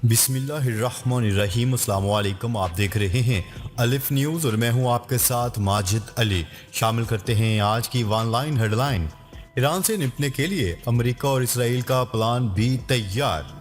بسم اللہ الرحمن الرحیم۔ السلام علیکم، آپ دیکھ رہے ہیں الف نیوز اور میں ہوں آپ کے ساتھ ماجد علی۔ شامل کرتے ہیں آج کی one line headline. Iran سے نپٹنے کے لیے امریکہ اور اسرائیل کا پلان بھی تیار۔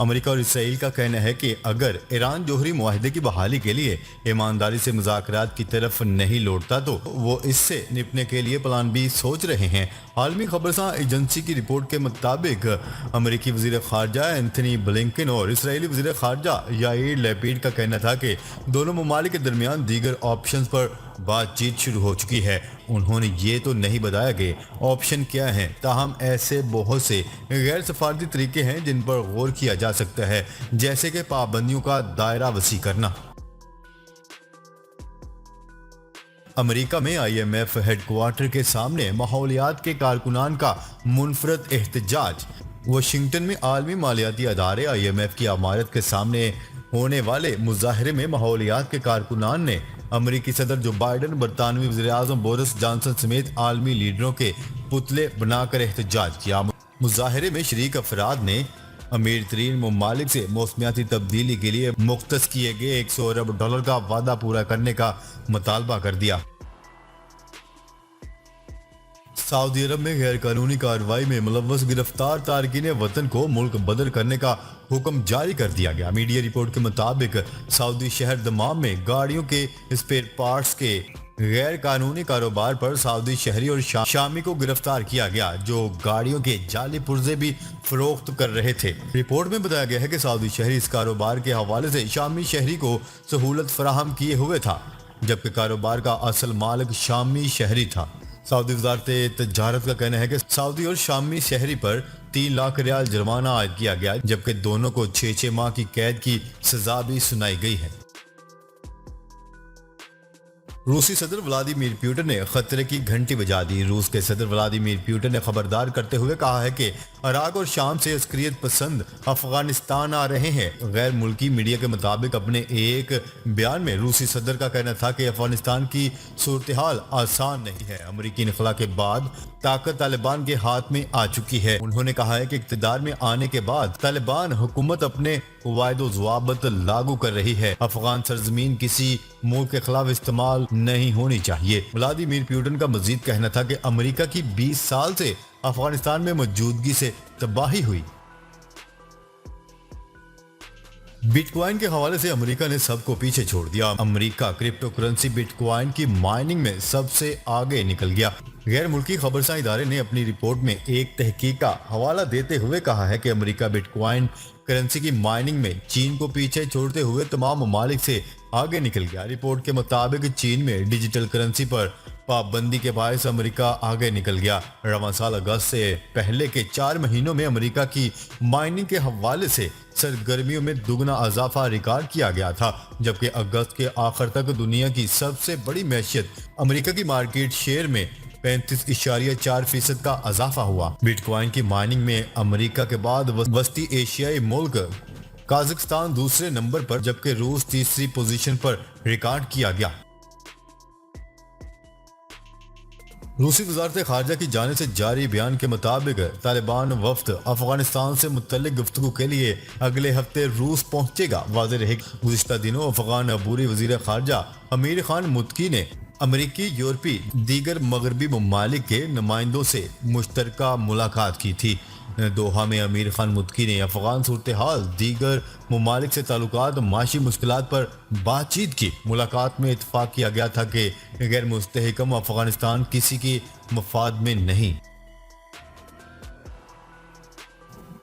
امریکہ اور اسرائیل کا کہنا ہے کہ اگر ایران جوہری معاہدے کی بحالی کے لیے ایمانداری سے مذاکرات کی طرف نہیں لوٹتا تو وہ اس سے نپٹنے کے لیے پلان بھی سوچ رہے ہیں۔ عالمی خبرساں ایجنسی کی رپورٹ کے مطابق امریکی وزیر خارجہ اینتھنی بلنکن اور اسرائیلی وزیر خارجہ یائیر لیپیڈ کا کہنا تھا کہ دونوں ممالک کے درمیان دیگر آپشنز پر بات چیت شروع ہو چکی ہے۔ انہوں نے یہ تو نہیں بتایا کہ آپشن کیا ہیں، تاہم ایسے بہت سے غیر سفارتی طریقے ہیں جن پر غور کیا جا سکتا ہے، جیسے کہ پابندیوں کا دائرہ وسیع کرنا۔ امریکہ میں I M F headquarter کے سامنے ماحولیات کے کارکنان کا منفرد احتجاج۔ واشنگٹن میں عالمی مالیاتی ادارے آئی ایم ایف کی عمارت کے سامنے ہونے والے مظاہرے میں ماحولیات کے کارکنان نے امریکی صدر جو بائیڈن، برطانوی وزیر اعظم بورس جانسن سمیت عالمی لیڈروں کے پتلے بنا کر احتجاج کیا۔ مظاہرے میں شریک افراد نے امیر ترین ممالک سے موسمیاتی تبدیلی کے لیے مختص کیے گئے $100 ارب کا وعدہ پورا کرنے کا مطالبہ کر دیا۔ سعودی عرب میں غیر قانونی کارروائی میں ملوث گرفتار تارکین وطن کو ملک بدر کرنے کا حکم جاری کر دیا گیا۔ میڈیا رپورٹ کے مطابق سعودی شہر دمام میں گاڑیوں کے اسپیئر پارٹس کے غیر قانونی کاروبار پر سعودی شہری اور شامی کو گرفتار کیا گیا، جو گاڑیوں کے جعلی پرزے بھی فروخت کر رہے تھے۔ رپورٹ میں بتایا گیا ہے کہ سعودی شہری اس کاروبار کے حوالے سے شامی شہری کو سہولت فراہم کیے ہوئے تھا، جبکہ کاروبار کا اصل مالک شامی شہری تھا۔ سعودی وزارت تجارت کا کہنا ہے کہ سعودی اور شامی شہری پر 3 لاکھ ریال جرمانہ عائد کیا گیا، جبکہ دونوں کو 6 ماہ کی قید کی سزا بھی سنائی گئی ہے۔ روسی صدر ولادیمیر پوٹن نے خطرے کی گھنٹی بجا دی۔ روس کے صدر ولادیمیر پوٹن نے خبردار کرتے ہوئے کہا ہے کہ عراق اور شام سے عسکریت پسند افغانستان آ رہے ہیں۔ غیر ملکی میڈیا کے مطابق اپنے ایک بیان میں روسی صدر کا کہنا تھا کہ افغانستان کی صورتحال آسان نہیں ہے۔ امریکی انخلا کے بعد طاقت طالبان کے ہاتھ میں آ چکی ہے۔ انہوں نے کہا ہے کہ اقتدار میں آنے کے بعد طالبان حکومت اپنے قواعد و ضوابط لاگو کر رہی ہے۔ افغان سرزمین کسی ملک کے خلاف استعمال نہیں ہونی چاہیے۔ ولادیمیر پوٹن کا مزید کہنا تھا کہ امریکہ کی 20 سال سے افغانستان میں موجودگی سے تباہی ہوئی۔ بٹ کوائن کے حوالے سے امریکہ نے سب کو پیچھے چھوڑ دیا۔ امریکہ کرپٹو کرنسی بٹ کوائن کی مائننگ میں سب سے آگے نکل گیا۔ غیر ملکی خبرساں ادارے نے اپنی رپورٹ میں ایک تحقیق کا حوالہ دیتے ہوئے کہا ہے کہ امریکہ بٹ کوائن کرنسی کی مائننگ میں چین کو پیچھے چھوڑتے ہوئے تمام ممالک سے آگے نکل گیا۔ رپورٹ کے مطابق چین میں ڈیجیٹل کرنسی پر پابندی کے باعث امریکہ آگے نکل گیا۔ رواں سال اگست سے پہلے کے 4 مہینوں میں امریکہ کی مائننگ کے حوالے سے سرگرمیوں میں دگنا اضافہ ریکارڈ کیا گیا تھا، جبکہ اگست کے آخر تک دنیا کی سب سے بڑی معیشت امریکہ کی مارکیٹ شیئر میں 35.4% کا اضافہ ہوا۔ بٹ کوائن کی مائننگ میں امریکہ کے بعد وسطی ایشیائی ملک قازقستان دوسرے نمبر پر، جبکہ روس تیسری پوزیشن پر ریکارڈ کیا گیا۔ روسی وزارت خارجہ کی جانب سے جاری بیان کے مطابق طالبان وفد افغانستان سے متعلق گفتگو کے لیے اگلے ہفتے روس پہنچے گا۔ واضح رہے کہ گزشتہ دنوں افغان عبوری وزیر خارجہ امیر خان متقی نے امریکی، یورپی، دیگر مغربی ممالک کے نمائندوں سے مشترکہ ملاقات کی تھی۔ دوحہ میں امیر خان متقی نے افغان صورتحال، دیگر ممالک سے تعلقات، معاشی مشکلات پر بات چیت کی۔ ملاقات میں اتفاق کیا گیا تھا کہ غیر مستحکم افغانستان کسی کے مفاد میں نہیں۔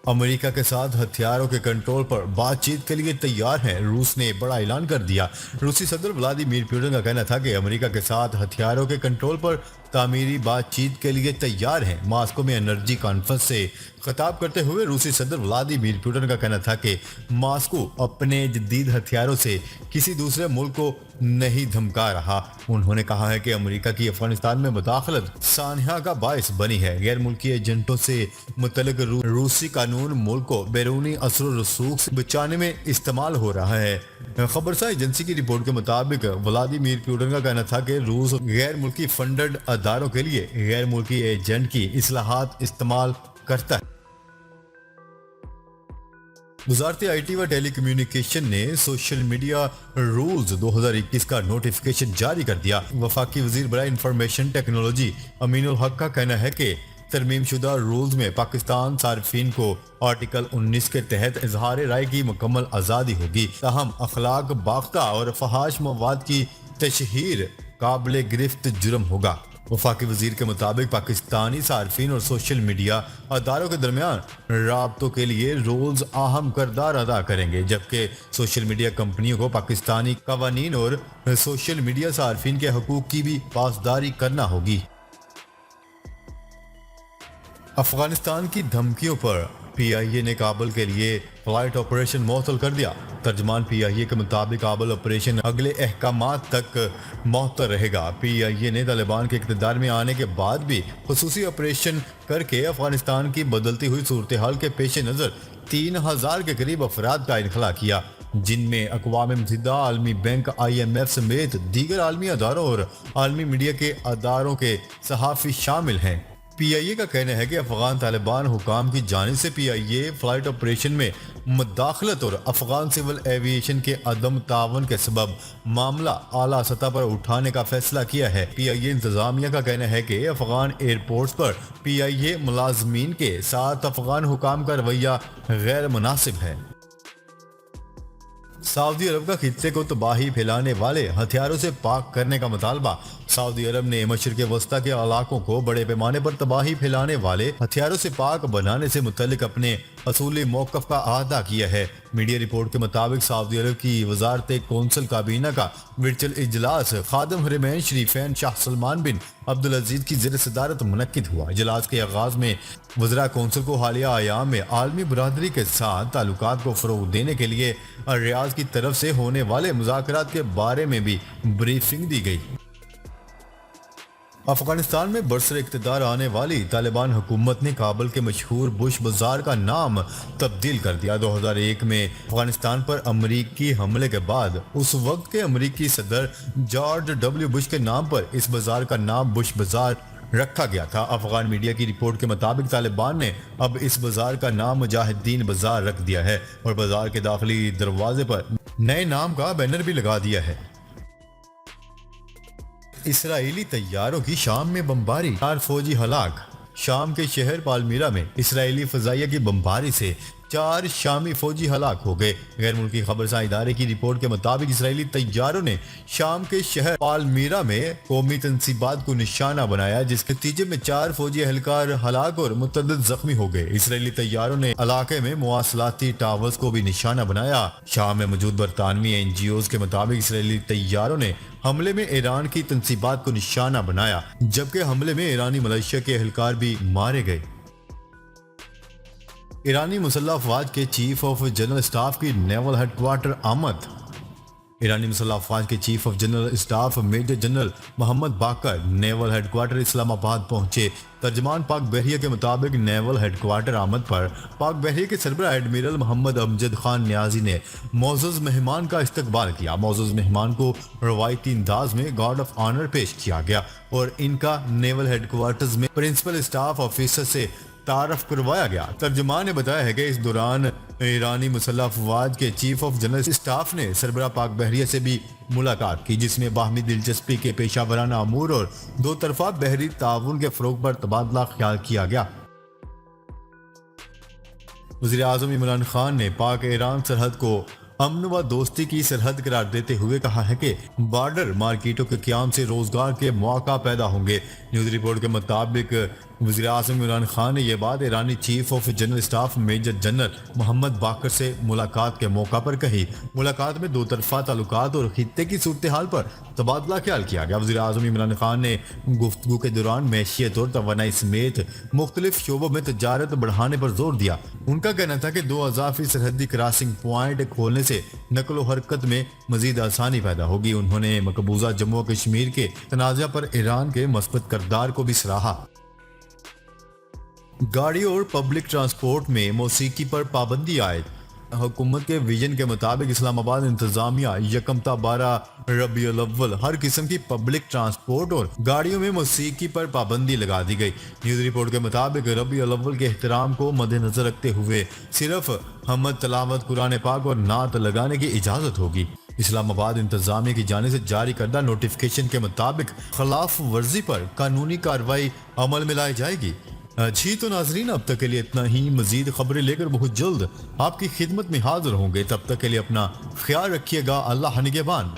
امریکہ کے ساتھ ہتھیاروں کے کنٹرول پر بات چیت کے لیے تیار ہیں۔ روس نے بڑا اعلان کر دیا۔ روسی صدر ولادیمیر پوٹن کا کہنا تھا کہ امریکہ کے ساتھ ہتھیاروں کے کنٹرول پر تعمیری بات چیت کے لیے تیار ہیں۔ ماسکو میں انرجی کانفرنس سے خطاب کرتے ہوئے روسی صدر ولادیمیر پوٹن کا کہنا تھا کہ ماسکو اپنے جدید ہتھیاروں سے کسی دوسرے ملک کو نہیں دھمکا رہا۔ انہوں نے کہا ہے کہ امریکہ کی افغانستان میں مداخلت سانحہ کا باعث بنی ہے۔ غیر ملکی ایجنٹوں سے متعلق روسی قانون ملک کو بیرونی اثر و رسوخ سے بچانے میں استعمال ہو رہا ہے۔ خبرساں ایجنسی کی رپورٹ کے مطابق ولادیمیر پوٹن کا کہنا تھا کہ روس غیر ملکی فنڈڈ اداروں کے لیے غیر ملکی ایجنٹ کی اصطلاحات استعمال کرتا ہے۔ वजारत IT व टेली कम्युनिकेशन ने सोशल मीडिया रूल्स 2021 का नोटिफिकेशन जारी कर दिया। वफाकी वजीर बराए इंफॉर्मेशन टेक्नोलॉजी अमीनुल हक का कहना है कि तरमीम शुदा रूल्स में पाकिस्तान सार्फिन को आर्टिकल 19 के तहत इजहार राय की मुकम्मल आज़ादी होगी। ताहम अखलाक बाख्ता और फहाश मवाद की तशहीर काबिल गिरफ्त जुर्म होगा। वफाकी वजीर के मुताबिक पाकिस्तानी सार्फिन और सोशल मीडिया अदारों के दरमियान राब्तों के लिए रूल्स अहम किरदार अदा करेंगे, जबकि सोशल मीडिया कंपनियों को पाकिस्तानी कवानीन और सोशल मीडिया सार्फिन के हकूक की भी पासदारी करना होगी। अफगानिस्तान की धमकियों पर PIA ने काबुल के लिए फ्लाइट ऑपरेशन मअतल कर दिया। तर्जमान PIA के मुताबिक काबुल ऑपरेशन अगले अहकामात तक मअतल रहेगा। PIA ने तालिबान के इक़्तिदार में आने के बाद भी खुसूसी ऑपरेशन करके अफगानिस्तान की बदलती हुई सूरत हाल के पेश नज़र 3000 के करीब अफराद का इनखला किया, जिनमें अक़वाम मुत्तहिदा, आलमी बैंक, IMF समेत दीगर आलमी अदारों और आलमी मीडिया के अदारों के सहाफ़ी शामिल हैं। PIA का कहना है कि अफगान तालिबान हुकाम की जानिब से PIA फ्लाइट ऑपरेशन में मुदाखलत और अफगान सिविल एविएशन के अदम तावन के सबब मामला आला सतह पर उठाने का फैसला किया है। PIA इंतजामिया का कहना है कि अफगान एयरपोर्ट्स पर PIA मुलाजमीन के साथ अफगान हुकाम का रवैया गैर मुनासिब है। सऊदी अरब का खित्ते को तबाही फैलाने वाले हथियारों से पाक करने का मुतालबा। सऊदी अरब ने मशरिक़ वस्ता के इलाकों को बड़े पैमाने पर तबाही फैलाने वाले हथियारों से पाक बनाने से मुतल्लिक अपने असूली मौक़िफ़ का अहदा किया है। मीडिया रिपोर्ट के मुताबिक सऊदी अरब की वजारत कौंसल काबीना का वर्चुअल इजलास खादिम हरमैन शरीफैन शाह सलमान बिन अब्दुल अजीज की ज़ेर सदारत मुनक्किद हुआ। इजलास के आगाज़ में वज़रा कौंसल को हालिया अयाम में आलमी बरादरी के साथ ताल्लुकात को फ़रोग़ देने के लिए रियाद की तरफ से होने वाले मुज़ाकरात के बारे में भी ब्रीफिंग दी गई। अफगानिस्तान में बरसर इक़्तिदार आने वाली तालिबान हुकूमत ने काबुल के मशहूर बुश बाजार का नाम तब्दील कर दिया। 2001 में अफगानिस्तान पर अमरीकी हमले के बाद उस वक्त के अमरीकी सदर जॉर्ज W बुश के नाम पर इस बाजार का नाम बुश बाजार रखा गया था। अफगान मीडिया की रिपोर्ट के मुताबिक तालिबान ने अब इस बाजार का नाम मुजाहिदीन बाजार रख दिया है और बाजार के दाखिली दरवाजे पर नए नाम का बैनर भी लगा दिया है। इसराइली तैयारों की शाम में बमबारी, 4 फौजी हलाक। शाम के शहर पालमीरा में इसराइली फजाइया की बमबारी से 4 शामी फौजी हलाक हो गए। गैर मुल्की खबरसां इदारे की रिपोर्ट के मुताबिक इसराइली तैयारों ने शाम के शहर पालमीरा में कौमी तंसीबात को निशाना बनाया, जिसके नतीजे में 4 फौजी एहलकार हलाक और मुतअद्दिद जख्मी हो गए। इसराइली तैयारों ने इलाके में मुवासलाती टावर्स को भी निशाना बनाया। शाम में मौजूद बरतानवी NGOs के मुताबिक इसराइली तैयारों ने हमले में ईरान की तंसीबात को निशाना बनाया, जबकि हमले में ईरानी मलेशिया के एहलकार भी मारे गए। ईरानी मुसल्लह अफवाज के चीफ ऑफ जनरल स्टाफ की नेवल हेडक्वार्टर आमद। ईरानी मुसल्लह अफवाज के chief of general staff major general Mohammad Baqir naval headquarter Islamabad पहुंचे। तर्जमान पाक बहरिया के मुताबिक नेवल हेडक्वार्टर आमद पर पाक बहरिया के सरबराह एडमिरल मोहम्मद अमजद खान न्याजी ने मौजूद मेहमान का इस्तकबाल किया। मौजूद मेहमान को रवायती अंदाज में गार्ड ऑफ ऑनर पेश किया गया और इनका नेवल हेडक्वार्टर्स में प्रिंसिपल स्टाफ ऑफिसर से तारफ करवाया गया। तर्जुमान ने बताया है कि इस दौरान ईरानी मुसल्लह अफवाज के चीफ ऑफ जनरल स्टाफ ने सरबराह पाक बहरिया से भी मुलाकात की, जिसमें बाहमी दिलचस्पी के पेशा वराना अमूर और दो तरफा बहरी ताउन के फरोग पर तबादला ख्याल किया गया। वज़ीर आज़म इमरान खान ने पाक ईरान सरहद को अमन व दोस्ती की सरहद करार देते हुए कहा है कि बॉर्डर मार्केटों के क़याम से रोजगार के मौका पैदा होंगे। न्यूज़ रिपोर्ट के मुताबिक वज़ीर आज़म इमरान खान ने यह बात ईरानी chief of general staff major general Mohammad बाकर से मुलाकात के मौका पर कही। मुलाकात में दो तरफा ताल्लुकात और खित्ते की सूरत हाल पर तबादला ख्याल किया गया। वज़ीर आज़म इमरान खान ने गुफ्तगू के दौरान मैशियत और तवानाई समेत मुख्तलिफ शोबों में तजारत बढ़ाने पर जोर दिया। उनका कहना था कि 2 अज़ाफ़ी सरहदी क्रॉसिंग पॉइंट खोलने से नकलो हरकत में मजीद आसानी पैदा होगी। उन्होंने मकबूजा जम्मू कश्मीर के तनाज़ा पर ईरान के मस्बत किरदार को भी सराहा। गाड़ी और पब्लिक ट्रांसपोर्ट में मौसीकी पर पाबंदी आयद। हुकूमत के विजन के मुताबिक इस्लामाबाद इंतजामिया यकम ता 12 रबी अव्वल हर किस्म की पब्लिक ट्रांसपोर्ट और गाड़ियों में मौसीकी पर पाबंदी लगा दी गई। न्यूज रिपोर्ट के मुताबिक रबी अव्वल के एहतराम को मद्देनजर रखते हुए सिर्फ हमद तलावत कुरान पाक और नात लगाने की इजाजत होगी। इस्लामाबाद इंतजामिया की जाने से जारी करदा नोटिफिकेशन के मुताबिक खिलाफ वर्जी पर कानूनी कार्रवाई अमल में लाई जाएगी। जी तो नाजरीन, अब तक के लिए इतना ही। मजीद खबरें लेकर बहुत जल्द आपकी खिदमत में हाजिर होंगे। तब तक के लिए अपना ख्याल रखिएगा। अल्लाह निगहबान।